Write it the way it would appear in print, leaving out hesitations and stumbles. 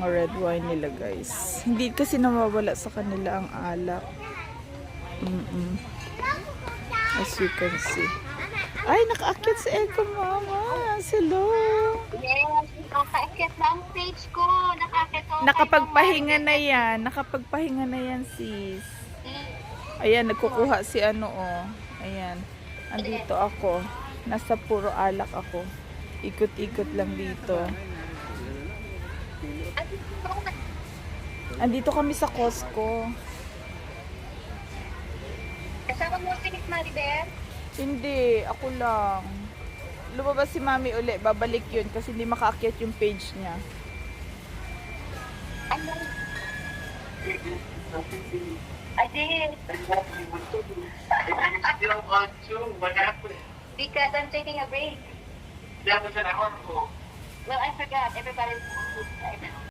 mga red wine nila, guys. Hindi kasi nawawala sa kanila ang alak. As you can see. Ay, nakaakyat si Echo Mama. Hello. Yes, nakaakyat na ang page ko. Nakapagpahinga na yan. Nakapagpahinga na yan, sis. Ayan, nagkukuha si ano, oh. Ayan. Andito ako. Nasa puro alak ako. Ikot-ikot lang dito. Andito kami sa Costco. Kasama mo si Maribel? Hindi, ako lang. Lumabas si Mami uli, babalik yun kasi hindi makaakyat yung page niya. Ano? I did. Still on too. What happened? Because I'm taking a break. That was an hour ago. Well, I forgot. Everybody's